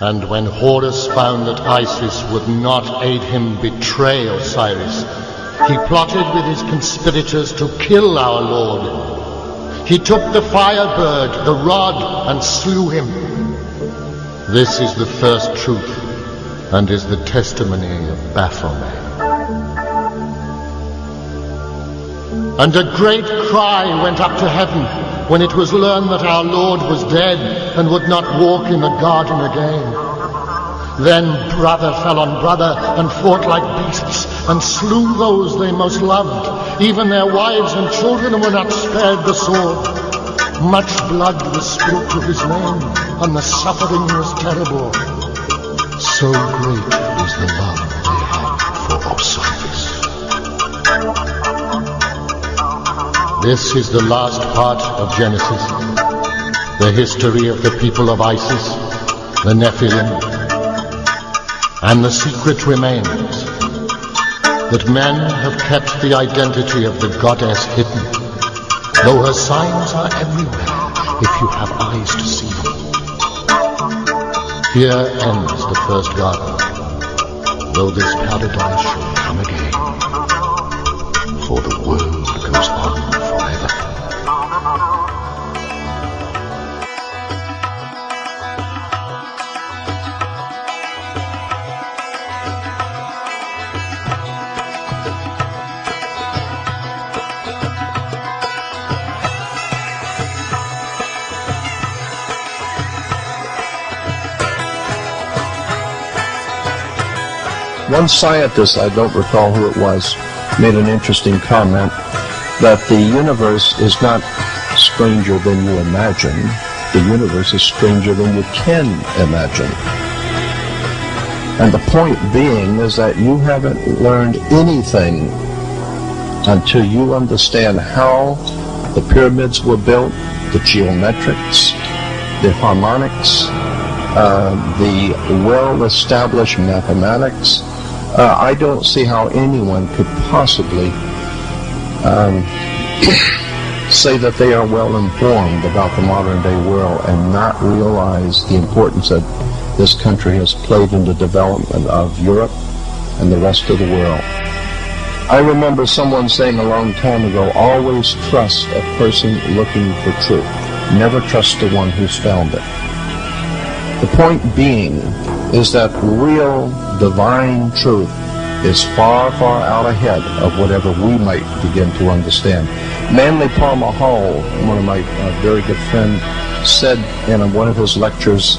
And when Horus found that Isis would not aid him betray Osiris, he plotted with his conspirators to kill our Lord. He took the firebird, the rod, and slew him. This is the first truth, and is the testimony of Baphomet. And a great cry went up to heaven when it was learned that our Lord was dead and would not walk in the garden again. Then brother fell on brother and fought like beasts and slew those they most loved. Even their wives and children were not spared the sword. Much blood was spilt to his name, and the suffering was terrible. So great was the love they had for Osiris. This is the last part of Genesis, the history of the people of Isis, the Nephilim, and the secret remains that men have kept the identity of the goddess hidden, though her signs are everywhere if you have eyes to see them. Here ends the first garden, though this paradise shall come again, for the world goes on forever. One scientist, I don't recall who it was, made an interesting comment that the universe is not stranger than you imagine. The universe is stranger than you can imagine. And the point being is that you haven't learned anything until you understand how the pyramids were built, the geometrics, the harmonics, the well-established mathematics. I don't see how anyone could possibly say that they are well informed about the modern day world and not realize the importance that this country has played in the development of Europe and the rest of the world. I remember someone saying a long time ago, always trust a person looking for truth. Never trust the one who's found it. The point being is that real divine truth is far, far out ahead of whatever we might begin to understand. Manly Palmer Hall, one of my very good friends, said in one of his lectures,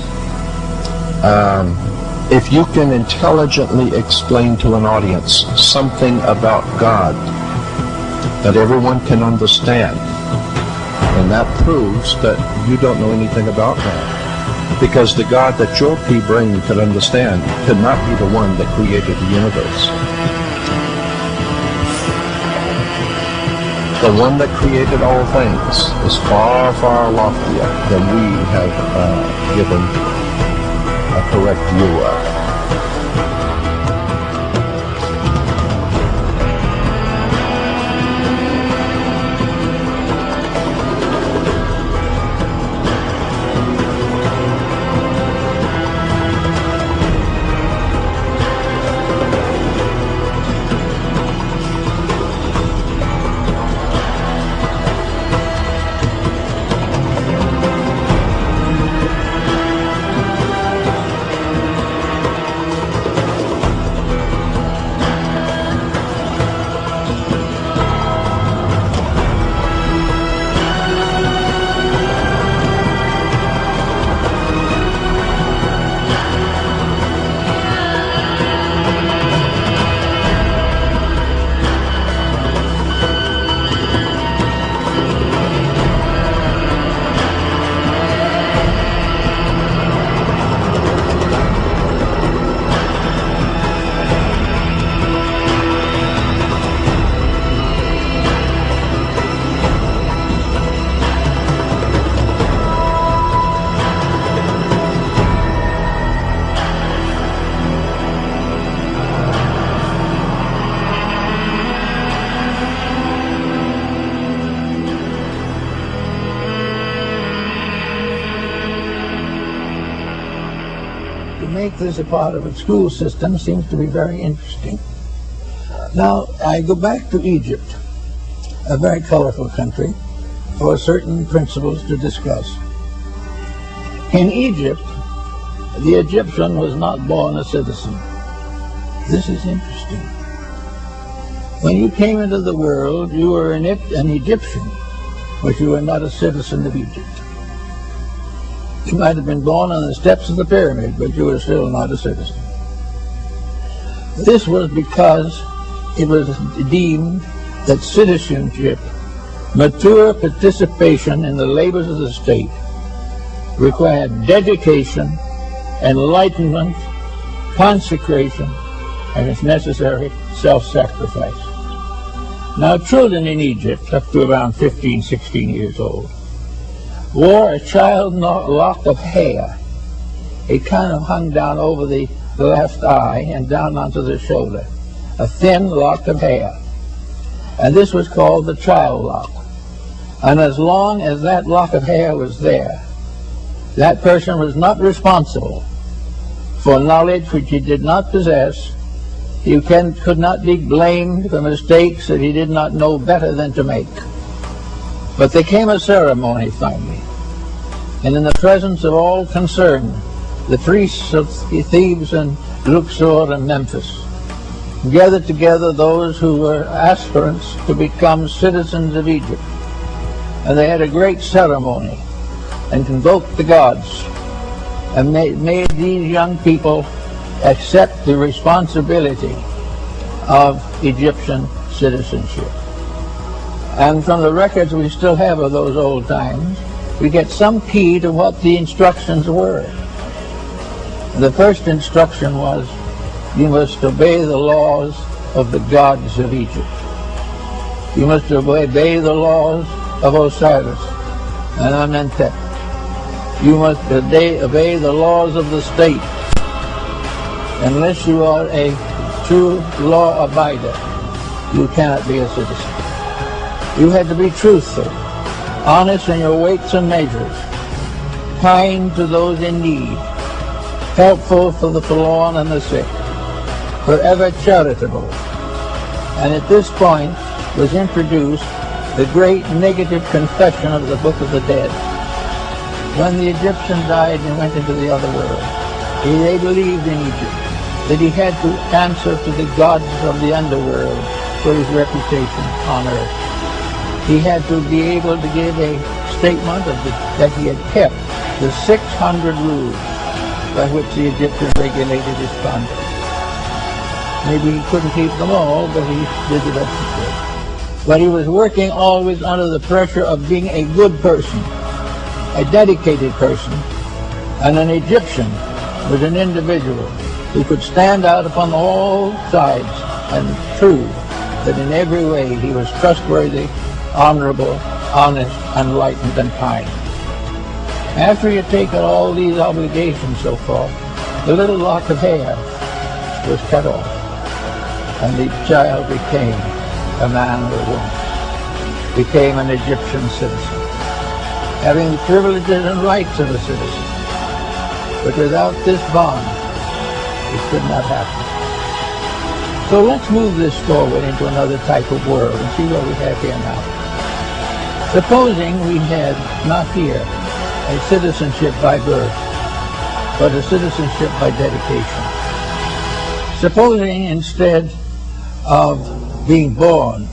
if you can intelligently explain to an audience something about God that everyone can understand, and that proves that you don't know anything about God. Because the God that your pea brain could understand could not be the one that created the universe. The one that created all things is far, far loftier than we have given a correct view of. to make this a part of its school system seems to be very interesting. Now, I go back to Egypt, a very colorful country, for certain principles to discuss. In Egypt, the Egyptian was not born a citizen. This is interesting. When you came into the world, you were an Egyptian, but you were not a citizen of Egypt. You might have been born on the steps of the pyramid, but you were still not a citizen. This was because it was deemed that citizenship, mature participation in the labors of the state, required dedication, enlightenment, consecration, and, if necessary, self-sacrifice. Now, children in Egypt, up to around 15, 16 years old, wore a child lock of hair. It kind of hung down over the left eye and down onto the shoulder, a thin lock of hair. And this was called the child lock. And as long as that lock of hair was there, that person was not responsible for knowledge which he did not possess. He could not be blamed for mistakes that he did not know better than to make. But there came a ceremony finally, and in the presence of all concerned, the priests of Thebes and Luxor and Memphis gathered together those who were aspirants to become citizens of Egypt. And they had a great ceremony and convoked the gods and made these young people accept the responsibility of Egyptian citizenship. And from the records we still have of those old times, we get some key to what the instructions were. The first instruction was, you must obey the laws of the gods of Egypt. You must obey the laws of Osiris and Amenhotep. You must obey the laws of the state. Unless you are a true law abider, you cannot be a citizen. You had to be truthful, honest in your weights and measures, kind to those in need, helpful for the forlorn and the sick, forever charitable. And at this point was introduced the great negative confession of the Book of the Dead. When the Egyptian died and went into the other world, they believed in Egypt that he had to answer to the gods of the underworld for his reputation on earth. He had to be able to give a statement that he had kept the 600 rules by which the Egyptians regulated his conduct. Maybe he couldn't keep them all, but he did the best he could. But he was working always under the pressure of being a good person, a dedicated person, and an Egyptian was an individual who could stand out upon all sides and prove that in every way he was trustworthy, honorable, honest, enlightened, and kind. After he had taken all these obligations so far, the little lock of hair was cut off, and the child became a man or a woman, became an Egyptian citizen, having the privileges and rights of a citizen. But without this bond, it could not happen. So let's move this forward into another type of world and see what we have here now. Supposing we had not here a citizenship by birth, but a citizenship by dedication. Supposing instead of being born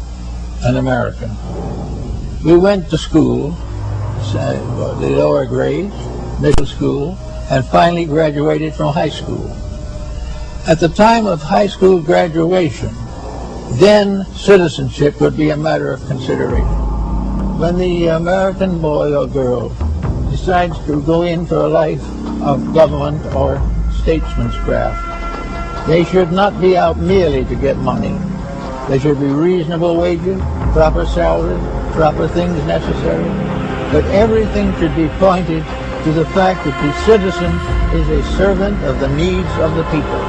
an American, we went to school, the lower grades, middle school, and finally graduated from high school. At the time of high school graduation, then citizenship would be a matter of consideration. When the American boy or girl decides to go in for a life of government or statesmancraft, they should not be out merely to get money. There should be reasonable wages, proper salaries, proper things necessary, but everything should be pointed to the fact that the citizen is a servant of the needs of the people.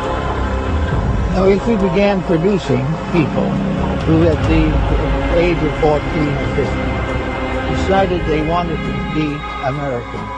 Now, if we began producing people who at the age of 14 or 15 decided they wanted to be Americans,